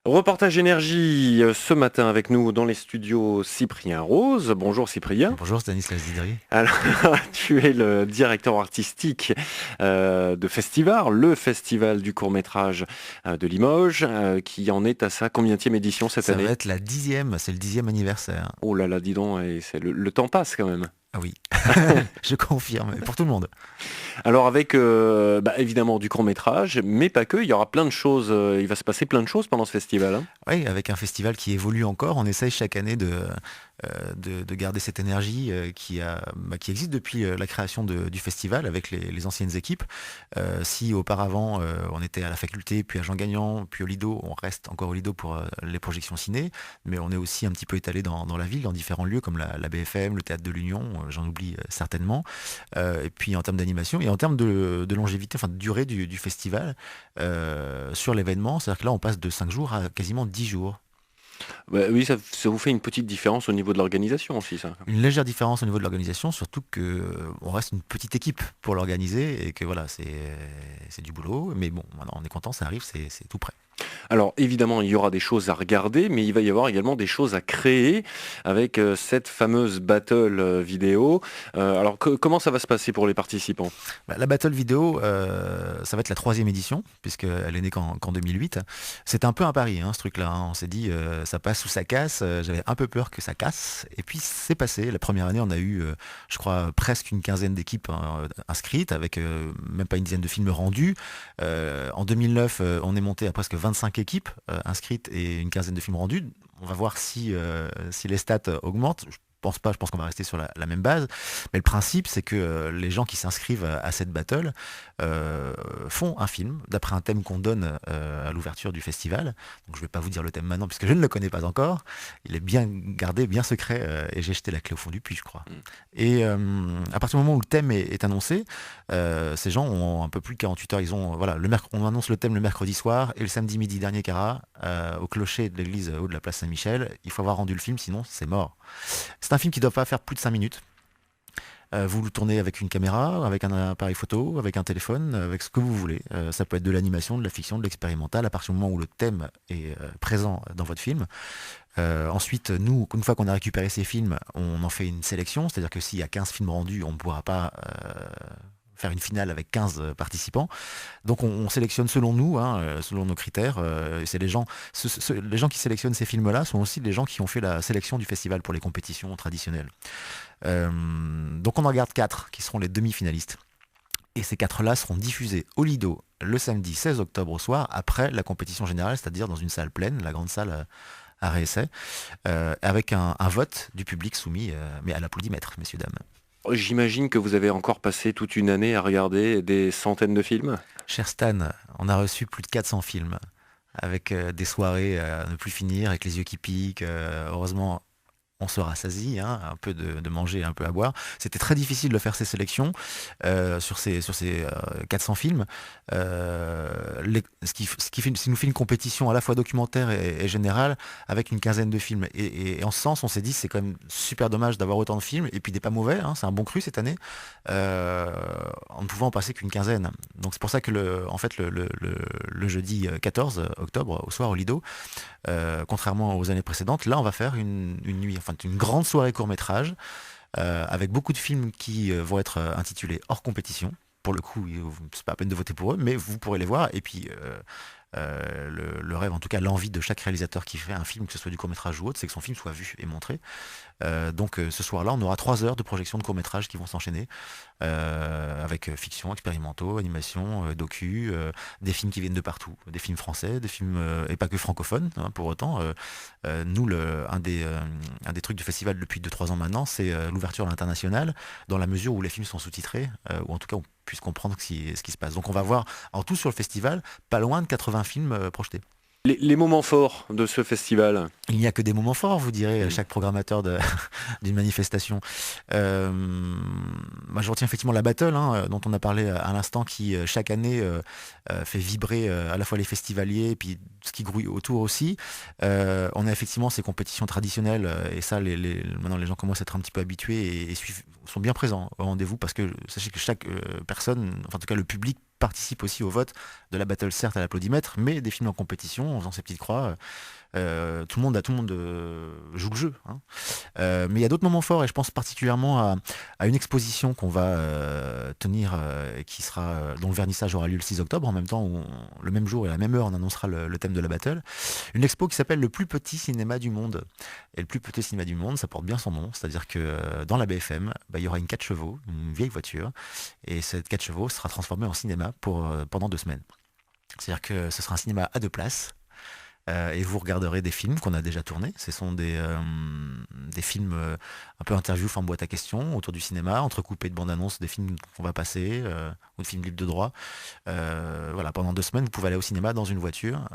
Reportage énergie ce matin avec nous dans les studios Cyprien Rose. Bonjour Cyprien. Bonjour Stanislas Didry. Alors, tu es le directeur artistique de Festival, le festival du court-métrage de Limoges, qui en est à sa combienième édition cette Ça va année? être la 10e, c'est le 10e anniversaire. Oh là là, dis donc, et le temps passe quand même. Ah oui, je confirme, pour tout le monde. Alors avec évidemment du court-métrage, mais pas que, il y aura plein de choses, il va se passer plein de choses pendant ce festival, hein. Oui, avec un festival qui évolue encore, on essaye chaque année de garder cette énergie qui existe depuis la création du festival avec les anciennes équipes. Si auparavant on était à la faculté, puis à Jean Gagnon, puis au Lido, on reste encore au Lido pour les projections ciné, mais on est aussi un petit peu étalé dans la ville, dans différents lieux comme la BFM, le Théâtre de l'Union, j'en oublie certainement. Et puis en termes d'animation et en termes de longévité, enfin de durée du festival sur l'événement, c'est-à-dire que là on passe de 5 jours à quasiment 10 jours. Bah oui, ça vous fait une petite différence au niveau de l'organisation aussi, ça. Une légère différence au niveau de l'organisation, surtout que on reste une petite équipe pour l'organiser et que voilà, c'est du boulot, mais bon, maintenant on est content, ça arrive, c'est tout prêt. Alors évidemment, il y aura des choses à regarder, mais il va y avoir également des choses à créer avec cette fameuse battle vidéo. Alors comment ça va se passer pour les participants? Bah, la battle vidéo, ça va être la troisième édition, puisqu'elle est née qu'en 2008. C'était un peu un pari, hein, ce truc-là, hein. On s'est dit, ça passe ou ça casse. J'avais un peu peur que ça casse. Et puis c'est passé. La première année, on a eu, je crois, presque une quinzaine d'équipes inscrites, avec même pas une dizaine de films rendus. En 2009, on est monté à presque 25 équipes inscrites et une quinzaine de films rendus. On va voir si les stats augmentent. Je pense pas, je pense qu'on va rester sur la même base. Mais le principe, c'est que les gens qui s'inscrivent à cette battle font un film d'après un thème qu'on donne à l'ouverture du festival. Donc je vais pas vous dire le thème maintenant puisque je ne le connais pas encore. Il est bien gardé, bien secret et j'ai jeté la clé au fond du puits, je crois. Et à partir du moment où le thème est annoncé, ces gens ont un peu plus de 48 heures. Ils ont voilà, on annonce le thème le mercredi soir et le samedi midi dernier carat au clocher de l'église haut de la place Saint-Michel. Il faut avoir rendu le film, sinon c'est mort. C'est un film qui ne doit pas faire plus de 5 minutes. Vous le tournez avec une caméra, avec un appareil photo, avec un téléphone, avec ce que vous voulez. Ça peut être de l'animation, de la fiction, de l'expérimental, à partir du moment où le thème est présent dans votre film. Ensuite, nous, une fois qu'on a récupéré ces films, on en fait une sélection, c'est-à-dire que s'il y a 15 films rendus, on ne pourra pas faire une finale avec 15 participants. Donc on sélectionne selon nous, hein, selon nos critères. C'est les gens qui sélectionnent ces films-là sont aussi les gens qui ont fait la sélection du festival pour les compétitions traditionnelles. Donc on en garde 4 qui seront les demi-finalistes. Et ces 4-là seront diffusés au Lido le samedi 16 octobre au soir, après la compétition générale, c'est-à-dire dans une salle pleine, la grande salle à Réessay, avec un vote du public soumis, mais à l'applaudimètre, messieurs, dames. J'imagine que vous avez encore passé toute une année à regarder des centaines de films. Cher Stan, on a reçu plus de 400 films, avec des soirées à ne plus finir, avec les yeux qui piquent. Heureusement, on se rassasie, hein, un peu de manger, un peu à boire. C'était très difficile de faire ces sélections sur ces 400 films. Ce qui nous fait une compétition à la fois documentaire et générale avec une quinzaine de films. Et en ce sens, on s'est dit c'est quand même super dommage d'avoir autant de films et puis des pas mauvais, hein, c'est un bon cru cette année, euh, en ne pouvant en passer qu'une quinzaine. Donc c'est pour ça que en fait, le jeudi 14 octobre, au soir au Lido, contrairement aux années précédentes, là on va faire une nuit, enfin une grande soirée court-métrage avec beaucoup de films qui vont être intitulés hors compétition. Pour le coup, c'est pas la peine de voter pour eux, mais vous pourrez les voir. Et puis, le rêve, en tout cas l'envie de chaque réalisateur qui fait un film, que ce soit du court-métrage ou autre, c'est que son film soit vu et montré. Donc ce soir-là, on aura 3 heures de projection de court-métrage qui vont s'enchaîner avec fiction, expérimentaux, animation, docu, des films qui viennent de partout, des films français, des films et pas que francophones, hein, pour autant. Nous, un des trucs du festival depuis 2-3 ans maintenant, c'est l'ouverture à l'international, dans la mesure où les films sont sous-titrés, ou en tout cas on puisse comprendre ce qui se passe. Donc on va voir en tout sur le festival pas loin de 80 films projetés. Les moments forts de ce festival. Il n'y a que des moments forts, vous direz, Mm. chaque programmateur d'une manifestation. Euh, Moi, je retiens effectivement la battle, hein, dont on a parlé à l'instant, qui chaque année fait vibrer à la fois les festivaliers et puis ce qui grouille autour aussi. On a effectivement ces compétitions traditionnelles et ça, maintenant les gens commencent à être un petit peu habitués et sont bien présents au rendez-vous parce que sachez que chaque personne, enfin en tout cas le public, participe aussi au vote de la battle, certes à l'applaudimètre, mais des films en compétition, en faisant ses petites croix. Tout le monde joue le jeu, hein. Mais il y a d'autres moments forts et je pense particulièrement à une exposition qu'on va tenir et qui sera dont le vernissage aura lieu le 6 octobre, en même temps où le même jour et à la même heure on annoncera le thème de la battle. Une expo qui s'appelle le plus petit cinéma du monde. Et le plus petit cinéma du monde, ça porte bien son nom, c'est-à-dire que dans la BFM, il y aura une 4 chevaux, une vieille voiture, et cette 4 chevaux sera transformée en cinéma pendant 2 semaines. C'est-à-dire que ce sera un cinéma à 2 places. Et vous regarderez des films qu'on a déjà tournés. Ce sont des films un peu interview, en boîte à questions autour du cinéma, entrecoupés de bandes annonces des films qu'on va passer ou de films libres de droit. Voilà, pendant 2 semaines, vous pouvez aller au cinéma dans une voiture.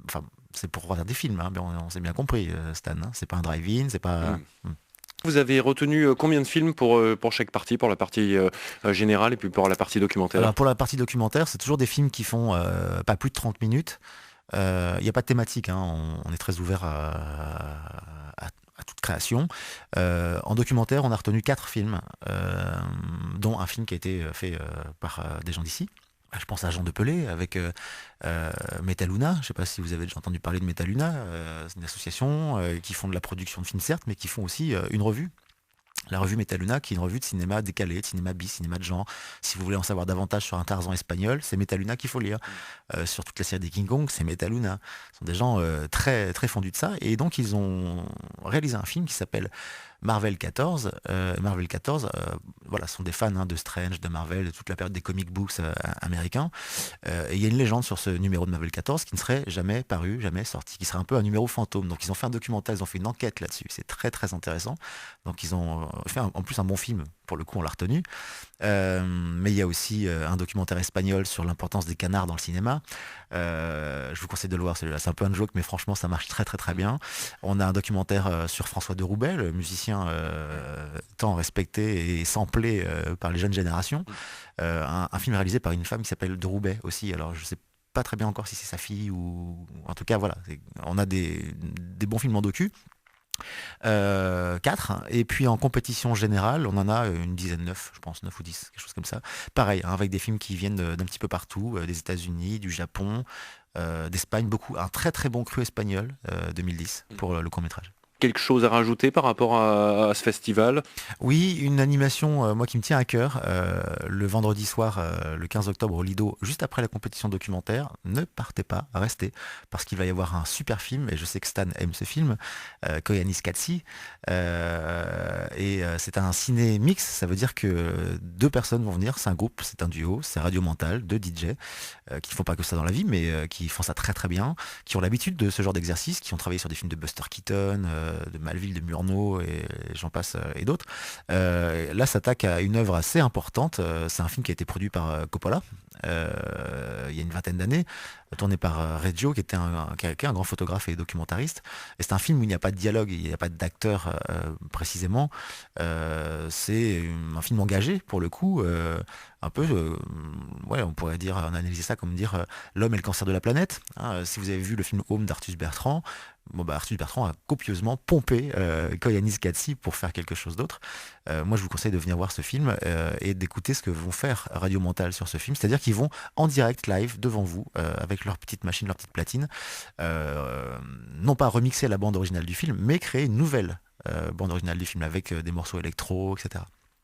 Enfin, c'est pour regarder des films, hein, mais on s'est bien compris, Stan. Hein, c'est pas un drive-in, c'est pas. Vous avez retenu combien de films pour chaque partie, pour la partie générale et puis pour la partie documentaire? Alors pour la partie documentaire, c'est toujours des films qui font pas plus de 30 minutes. Il n'y a pas de thématique, hein, on est très ouvert à toute création. En documentaire, on a retenu 4 films, dont un film qui a été fait par des gens d'ici. Je pense à Jean de Pelé avec Metaluna. Je ne sais pas si vous avez déjà entendu parler de Metaluna. C'est une association qui font de la production de films, certes, mais qui font aussi une revue. La revue Metaluna, qui est une revue de cinéma décalé, de cinéma bis, cinéma de genre. Si vous voulez en savoir davantage sur un Tarzan espagnol, c'est Metaluna qu'il faut lire. Sur toute la série des King Kong, c'est Metaluna. Ce sont des gens très, très fondus de ça. Et donc, ils ont réalisé un film qui s'appelle Marvel 14. Marvel 14, voilà, ce sont des fans, hein, de Strange, de Marvel, de toute la période des comic books américains. Et il y a une légende sur ce numéro de Marvel 14 qui ne serait jamais paru, jamais sorti, qui serait un peu un numéro fantôme. Donc, ils ont fait un documentaire, ils ont fait une enquête là-dessus. C'est très, très intéressant. Donc, ils ont fait en plus un bon film. Pour le coup, on l'a retenu. Mais il y a aussi un documentaire espagnol sur l'importance des canards dans le cinéma. Je vous conseille de le voir, celui-là. C'est un peu un joke, mais franchement, ça marche très très très bien. On a un documentaire sur François de Roubaix, le musicien tant respecté et samplé par les jeunes générations. Un film réalisé par une femme qui s'appelle de Roubaix aussi. Alors, je sais pas très bien encore si c'est sa fille ou... En tout cas, voilà. On a des bons films en docu. 4. Et puis en compétition générale, on en a une dizaine, 9, je pense, 9 ou 10, quelque chose comme ça. Pareil, hein, avec des films qui viennent d'un petit peu partout, des États-Unis, du Japon, d'Espagne, beaucoup. Un très très bon cru espagnol 2010 pour le court-métrage. Quelque chose à rajouter par rapport à ce festival? Oui, une animation, moi qui me tient à cœur, le vendredi soir, le 15 octobre au Lido, juste après la compétition documentaire. Ne partez pas, restez, parce qu'il va y avoir un super film, et je sais que Stan aime ce film, Koyanis Katsi, et c'est un ciné mix, ça veut dire que 2 personnes vont venir, c'est un groupe, c'est un duo, c'est Radio Mental, 2 DJ, qui ne font pas que ça dans la vie, mais qui font ça très très bien, qui ont l'habitude de ce genre d'exercice, qui ont travaillé sur des films de Buster Keaton, de Malville, de Murnau et j'en passe et d'autres. Là s'attaque à une œuvre assez importante. C'est un film qui a été produit par Coppola il y a une vingtaine d'années, tourné par Reggio, qui était un grand photographe et documentariste. Et c'est un film où il n'y a pas de dialogue, il n'y a pas d'acteur précisément. C'est un film engagé pour le coup, un peu, ouais, on pourrait dire, on analyser ça comme dire l'homme et le cancer de la planète. Hein. Si vous avez vu le film Home d'Artus Bertrand, Artus Bertrand a copieusement pompé Koyanis Katsi pour faire quelque chose d'autre. Moi, je vous conseille de venir voir ce film et d'écouter ce que vont faire Radio Mental sur ce film. C'est-à-dire qu'ils vont en direct, live, devant vous, avec leur petite machine, leur petite platine, non pas remixer la bande originale du film, mais créer une nouvelle bande originale du film avec des morceaux électro, etc.